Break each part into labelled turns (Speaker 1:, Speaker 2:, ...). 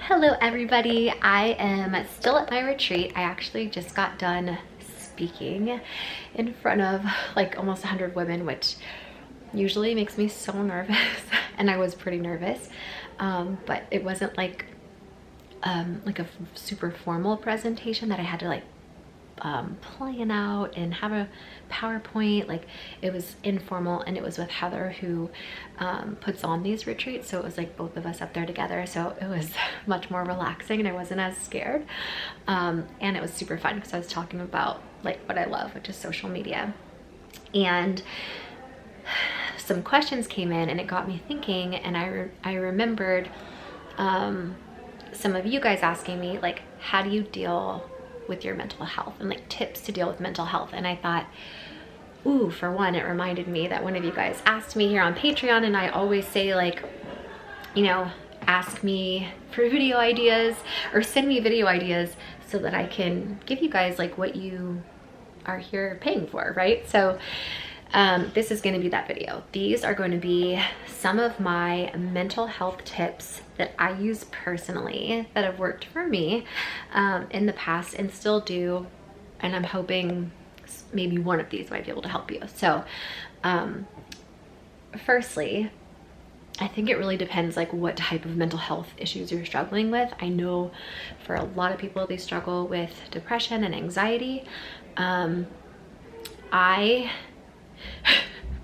Speaker 1: Hello everybody, I am still at my retreat. I actually just got done speaking in front of like almost 100 women, which usually makes me so nervous and I was pretty nervous, but it wasn't like a super formal presentation that I had to like plan out and have a PowerPoint. Like, it was informal and it was with Heather, who puts on these retreats, so it was like both of us up there together, so it was much more relaxing and I wasn't as scared, and it was super fun because I was talking about like what I love, which is social media. And some questions came in and it got me thinking, and I remembered some of you guys asking me like, how do you deal with your mental health, and like tips to deal with mental health. And I thought, ooh, for one, it reminded me that one of you guys asked me here on Patreon, and I always say, like, you know, ask me for video ideas or send me video ideas so that I can give you guys like what you are here paying for, right? So this is going to be that video. These are going to be some of my mental health tips that I use personally that have worked for me in the past and still do, and I'm hoping maybe one of these might be able to help you. So firstly, I think it really depends like what type of mental health issues you're struggling with. I know for a lot of people they struggle with depression and anxiety.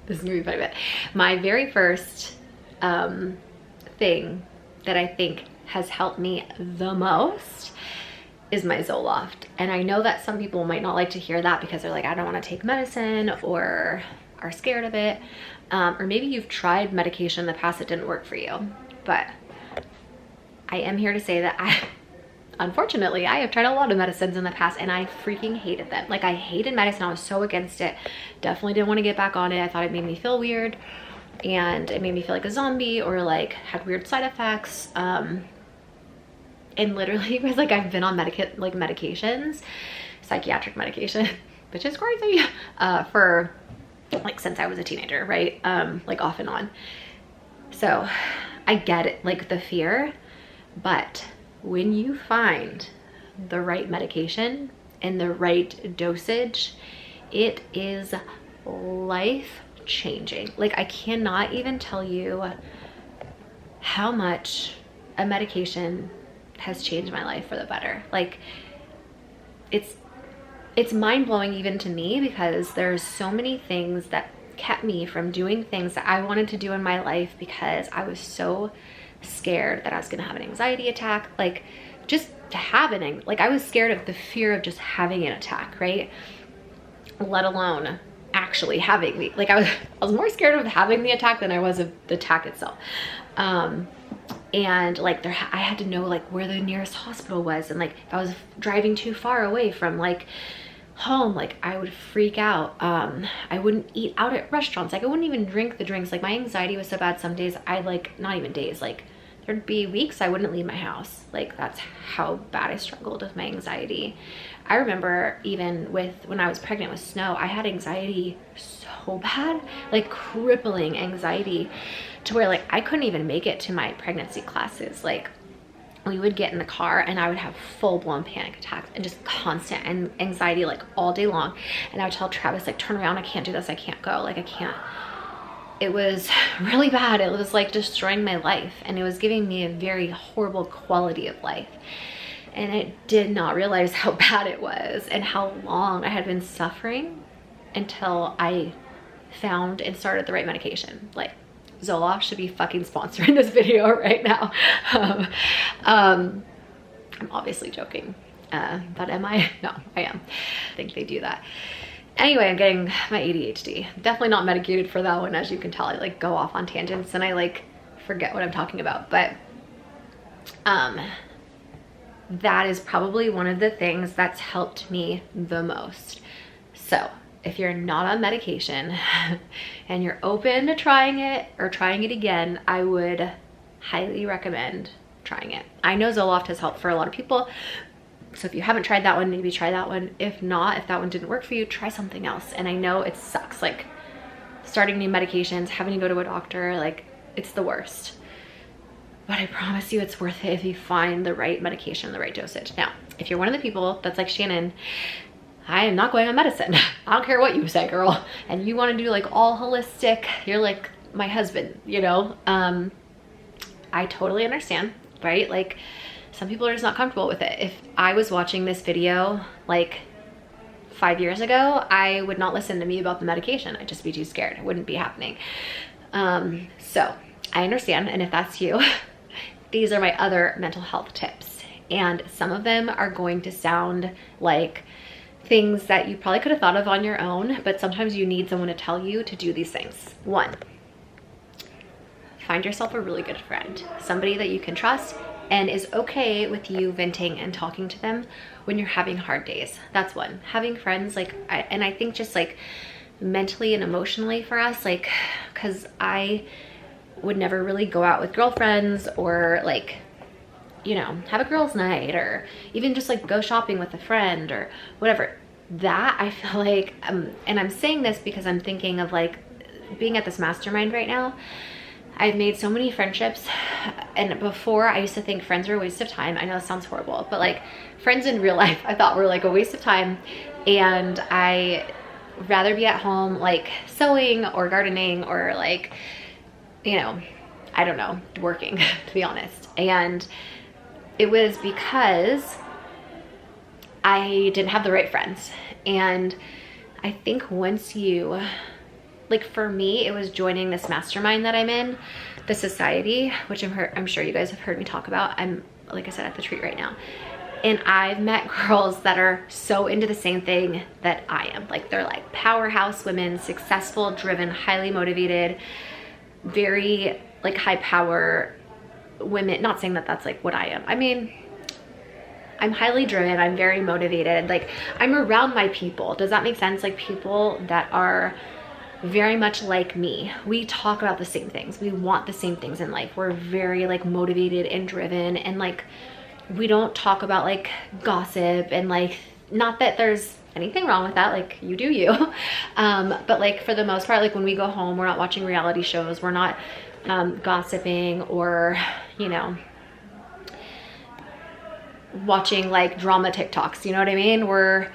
Speaker 1: This is gonna be funny, but my very first thing that I think has helped me the most is my Zoloft. And I know that some people might not like to hear that because they're like, I don't want to take medicine, or are scared of it, or maybe you've tried medication in the past that didn't work for you. But I am here to say that unfortunately, I have tried a lot of medicines in the past and I freaking hated them. Like, I hated medicine. I was so against it. Definitely didn't want to get back on it. I thought it made me feel weird and it made me feel like a zombie, or like had weird side effects. And literally, it was like I've been on medications, psychiatric medication, which is crazy, for like since I was a teenager, right? Like off and on. So I get it, like the fear, but when you find the right medication and the right dosage, it is life changing. Like, I cannot even tell you how much a medication has changed my life for the better. Like, it's mind-blowing even to me, because there's so many things that kept me from doing things that I wanted to do in my life because I was so scared that I was gonna have an anxiety attack. Like, just having, like, I was scared of the fear of just having an attack, right? Let alone actually having the, like, I was more scared of having the attack than I was of the attack itself. And like I had to know like where the nearest hospital was, and like if I was driving too far away from like home, like I would freak out. I wouldn't eat out at restaurants. Like, I wouldn't even drink the drinks. Like, my anxiety was so bad some days, not even days, like there'd be weeks I wouldn't leave my house. Like, that's how bad I struggled with my anxiety. I remember even when I was pregnant with Snow, I had anxiety so bad, like crippling anxiety, to where like I couldn't even make it to my pregnancy classes. Like, we would get in the car and I would have full-blown panic attacks and just constant anxiety like all day long. And I would tell Travis, like, turn around, I can't do this, I can't go, like I can't. It was really bad. It was like destroying my life, and it was giving me a very horrible quality of life. And I did not realize how bad it was and how long I had been suffering until I found and started the right medication. Like, Zoloft should be fucking sponsoring this video right now. I'm obviously joking, but am I? No, I am. I think they do that. Anyway, I'm getting my ADHD. Definitely not medicated for that one, as you can tell. I like go off on tangents and I like forget what I'm talking about. But that is probably one of the things that's helped me the most. So if you're not on medication and you're open to trying it or trying it again, I would highly recommend trying it. I know Zoloft has helped for a lot of people. So if you haven't tried that one, maybe try that one. If not, if that one didn't work for you, try something else. And I know it sucks, like starting new medications, having to go to a doctor, like it's the worst. but I promise you it's worth it if you find the right medication, the right dosage. Now, if you're one of the people that's like, Shannon, I am not going on medicine. I don't care what you say, girl. And you want to do like all holistic, you're like my husband, you know? I totally understand, right? Like some people are just not comfortable with it. If I was watching this video like 5 years ago, I would not listen to me about the medication. I'd just be too scared. It wouldn't be happening. So I understand. And if that's you, these are my other mental health tips. And some of them are going to sound like things that you probably could have thought of on your own, but sometimes you need someone to tell you to do these things. 1, find yourself a really good friend, somebody that you can trust and is okay with you venting and talking to them when you're having hard days. That's 1. Having friends, like, I think just like mentally and emotionally for us, like, cause I would never really go out with girlfriends or like, you know, have a girls' night or even just like go shopping with a friend or whatever. That I feel like, and I'm saying this because I'm thinking of like being at this mastermind right now. I've made so many friendships, and before I used to think friends were a waste of time. I know that sounds horrible, but like friends in real life I thought were like a waste of time, and I rather be at home like sewing or gardening or like, you know, I don't know, working to be honest. And it was because I didn't have the right friends. And I think once you, like for me, it was joining this mastermind that I'm in, the society, which I'm sure you guys have heard me talk about. I'm, like I said, at the retreat right now. And I've met girls that are so into the same thing that I am. Like they're like powerhouse women, successful, driven, highly motivated, very like high power women. Not saying that that's like what I am. I mean, I'm highly driven, I'm very motivated. Like I'm around my people. Does that make sense? Like people that are very much like me. We talk about the same things. We want the same things in life. We're very like motivated and driven, and like we don't talk about like gossip and like, not that there's anything wrong with that, like you do you. But like for the most part, like when we go home, we're not watching reality shows. We're not gossiping or, you know, watching like drama TikToks, you know what I mean? We're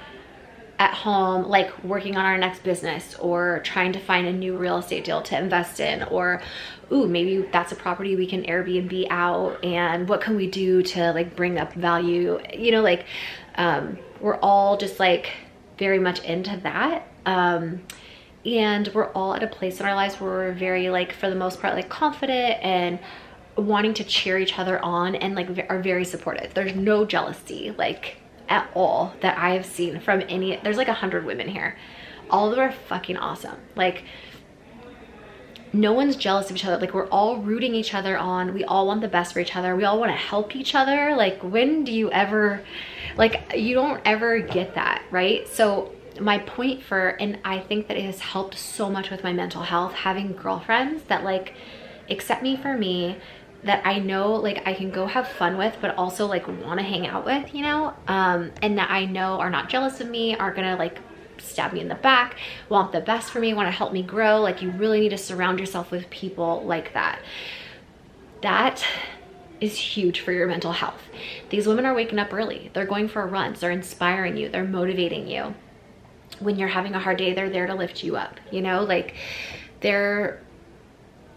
Speaker 1: at home like working on our next business or trying to find a new real estate deal to invest in, or ooh, maybe that's a property we can Airbnb out, and what can we do to like bring up value, you know, like we're all just like very much into that. And we're all at a place in our lives where we're very like, for the most part, like confident and wanting to cheer each other on, and like are very supportive. There's no jealousy like at all that I have seen from any. There's like 100 women here. All of them are fucking awesome. Like no one's jealous of each other. Like we're all rooting each other on. We all want the best for each other. We all want to help each other. Like when do you ever, like you don't ever get that, right? So my point for, and I think that it has helped so much with my mental health, having girlfriends that like accept me for me, that I know like I can go have fun with, but also like want to hang out with, you know, and that I know are not jealous of me, aren't gonna like stab me in the back, want the best for me, want to help me grow. Like you really need to surround yourself with people like that. That is huge for your mental health. These women are waking up early. They're going for runs. They're inspiring you. They're motivating you. When you're having a hard day, they're there to lift you up, you know, like they're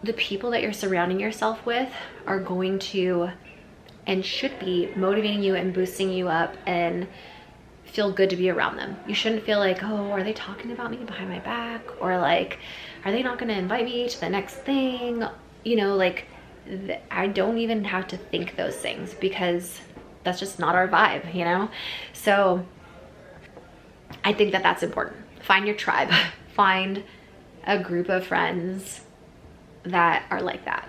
Speaker 1: the people that you're surrounding yourself with are going to and should be motivating you and boosting you up and feel good to be around them. You shouldn't feel like, oh, are they talking about me behind my back? Or like, are they not going to invite me to the next thing? You know, like I don't even have to think those things because that's just not our vibe, you know? So I think that that's important. Find your tribe, find a group of friends that are like that.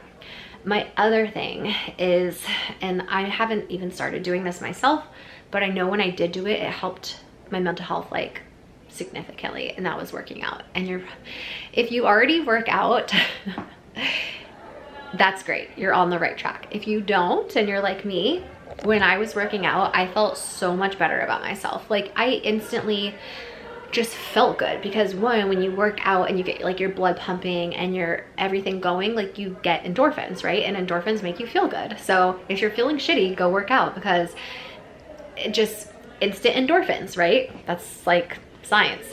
Speaker 1: My other thing is, and I haven't even started doing this myself, but I know when I did do it, it helped my mental health like significantly, and that was working out. And if you already work out, that's great. You're on the right track. If you don't, and you're like me, when I was working out, I felt so much better about myself. Like I instantly, just felt good, because one, when you work out and you get like your blood pumping and your everything going, like you get endorphins, right? And endorphins make you feel good. So if you're feeling shitty, go work out, because it just instant endorphins, right? That's like science.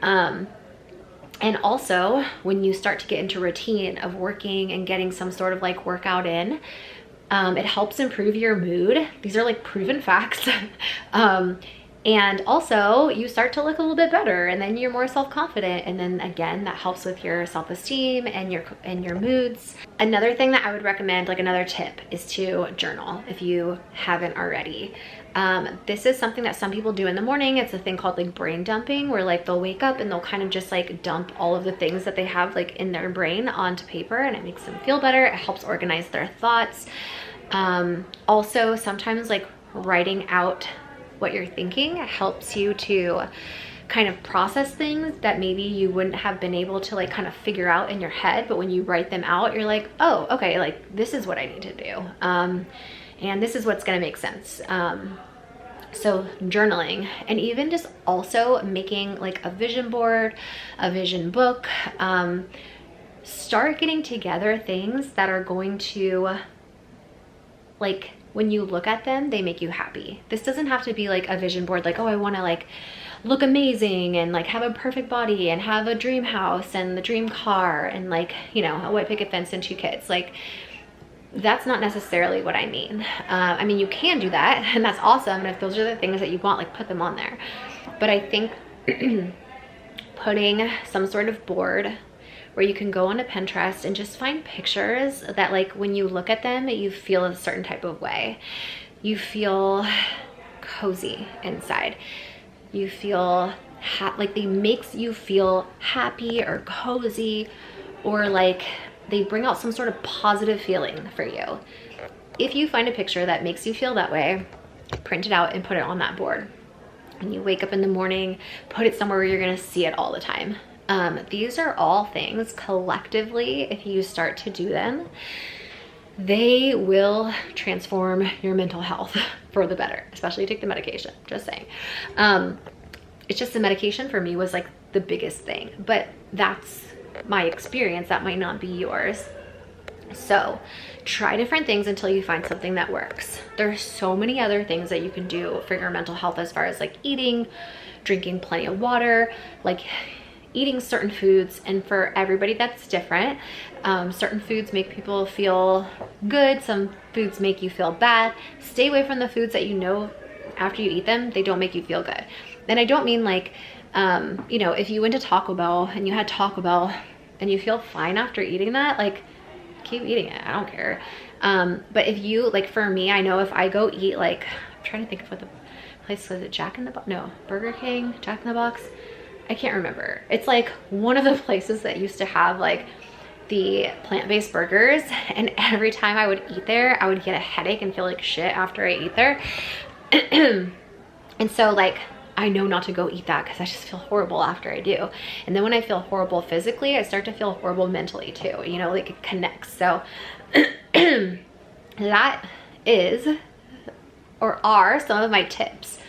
Speaker 1: And also when you start to get into routine of working and getting some sort of like workout in, it helps improve your mood. These are like proven facts. And also you start to look a little bit better, and then you're more self-confident. And then again, that helps with your self-esteem and your moods. Another thing that I would recommend, like another tip, is to journal if you haven't already. This is something that some people do in the morning. It's a thing called like brain dumping, where like they'll wake up and they'll kind of just like dump all of the things that they have like in their brain onto paper, and it makes them feel better. It helps organize their thoughts. Also sometimes like writing out what you're thinking helps you to kind of process things that maybe you wouldn't have been able to like kind of figure out in your head, but when you write them out, you're like, oh, okay, like this is what I need to do. And this is what's gonna make sense. So journaling, and even just also making like a vision board, a vision book. Start getting together things that are going to, like, when you look at them, they make you happy. This doesn't have to be like a vision board, like, oh, I wanna like look amazing and like have a perfect body and have a dream house and the dream car and like, you know, a white picket fence and 2 kids. Like, that's not necessarily what I mean. I mean, you can do that, and that's awesome. And if those are the things that you want, like put them on there. But I think putting some sort of board where you can go onto Pinterest and just find pictures that like when you look at them, you feel a certain type of way. You feel cozy inside. You feel like they makes you feel happy or cozy, or like they bring out some sort of positive feeling for you. If you find a picture that makes you feel that way, print it out and put it on that board. When you wake up in the morning, put it somewhere where you're gonna see it all the time. These are all things collectively, if you start to do them, they will transform your mental health for the better, especially take the medication, just saying. It's just the medication for me was like the biggest thing, but that's my experience. That might not be yours. So try different things until you find something that works. There's so many other things that you can do for your mental health, as far as like eating, drinking plenty of water, like eating certain foods. And for everybody that's different. Certain foods make people feel good. Some foods make you feel bad. Stay away from the foods that you know after you eat them, they don't make you feel good. And I don't mean like, you know, if you went to Taco Bell and you had Taco Bell and you feel fine after eating that, like keep eating it, I don't care. But if you, like for me, I know if I go eat, like, I'm trying to think of what the place was, it Jack in the Box? No, Burger King, Jack in the Box? I can't remember. It's like one of the places that used to have like the plant-based burgers, and every time I would eat there, I would get a headache and feel like shit after I eat there. And so like, I know not to go eat that because I just feel horrible after I do. And then when I feel horrible physically, I start to feel horrible mentally too, you know, like it connects. So that is, or are some of my tips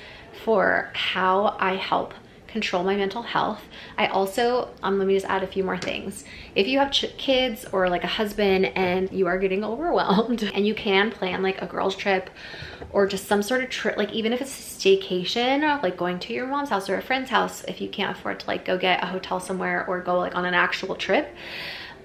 Speaker 1: for how I help control my mental health. I also, let me just add a few more things. If you have kids or like a husband and you are getting overwhelmed, and you can plan like a girls trip or just some sort of trip, like even if it's a staycation, like going to your mom's house or a friend's house, if you can't afford to like go get a hotel somewhere or go like on an actual trip,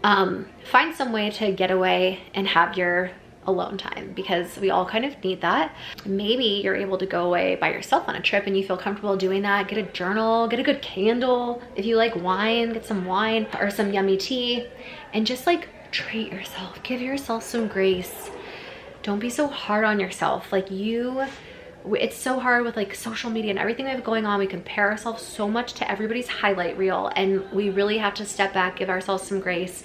Speaker 1: find some way to get away and have your alone time, because we all kind of need that. Maybe you're able to go away by yourself on a trip and you feel comfortable doing that. Get a journal, get a good candle. If you like wine, get some wine or some yummy tea, and just like treat yourself. Give yourself some grace. Don't be so hard on yourself. Like it's so hard with like social media and everything we have going on. We compare ourselves so much to everybody's highlight reel, and we really have to step back, give ourselves some grace.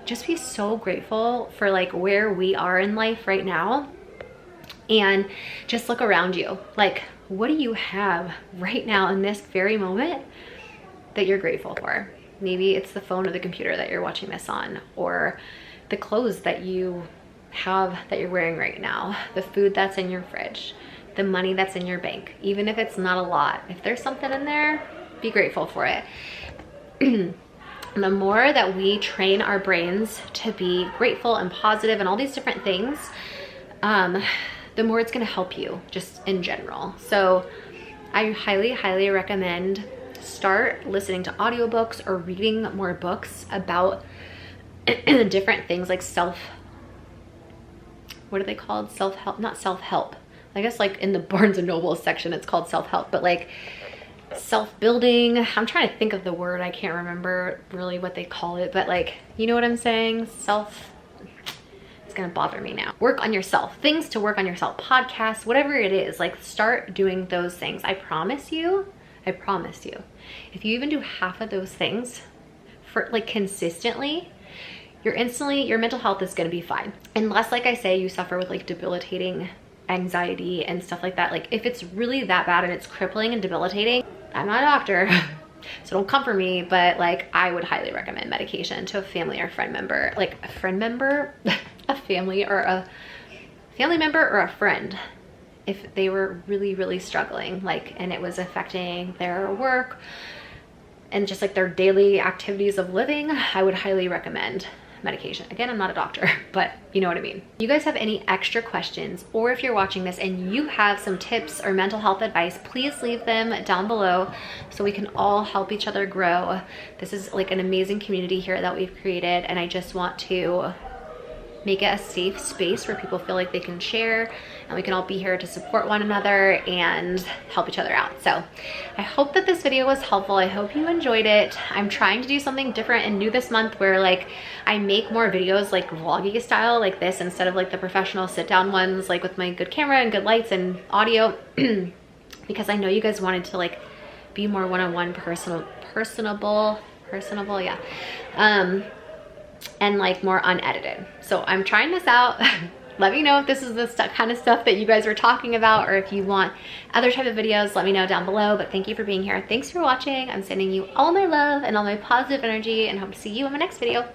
Speaker 1: Just be so grateful for like where we are in life right now, and just look around you. Like, what do you have right now in this very moment that you're grateful for? Maybe it's the phone or the computer that you're watching this on, or the clothes that you have that you're wearing right now, the food that's in your fridge, the money that's in your bank. Even if it's not a lot, if there's something in there, Be grateful for it. The more that we train our brains to be grateful and positive and all these different things, the more it's going to help you just in general. So I highly, highly recommend start listening to audiobooks or reading more books about different things like what are they called? Self-help, not self-help. I guess like in the Barnes and Noble section, it's called self-help, but like self-building. I'm trying to think of the word. I can't remember really what they call it, but like, you know what I'm saying? It's gonna bother me now. Work on yourself, things to work on yourself, podcasts, whatever it is, like start doing those things. I promise you, if you even do half of those things for like consistently, your mental health is gonna be fine. Unless, like I say, you suffer with like debilitating anxiety and stuff like that. Like if it's really that bad and it's crippling and debilitating, I'm not a doctor, so don't come for me, but like I would highly recommend medication to a family or friend member. Like a friend member, a family or a family member or a friend, if they were really, really struggling, like, and it was affecting their work and just like their daily activities of living, I would highly recommend medication. Again, I'm not a doctor, but you know what I mean. You guys have any extra questions, or if you're watching this and you have some tips or mental health advice, please leave them down below so we can all help each other grow. This is like an amazing community here that we've created, and I just want to make it a safe space where people feel like they can share, and we can all be here to support one another and help each other out. So I hope that this video was helpful. I hope you enjoyed it. I'm trying to do something different and new this month where like I make more videos like vloggy style like this instead of like the professional sit down ones, like with my good camera and good lights and audio because I know you guys wanted to like be more one-on-one, personable, yeah. And like more unedited. So I'm trying this out. Let me know if this is the kind of stuff that you guys are talking about, or if you want other type of videos, let me know down below. But thank you for being here. Thanks for watching. I'm sending you all my love and all my positive energy, and hope to see you in my next video.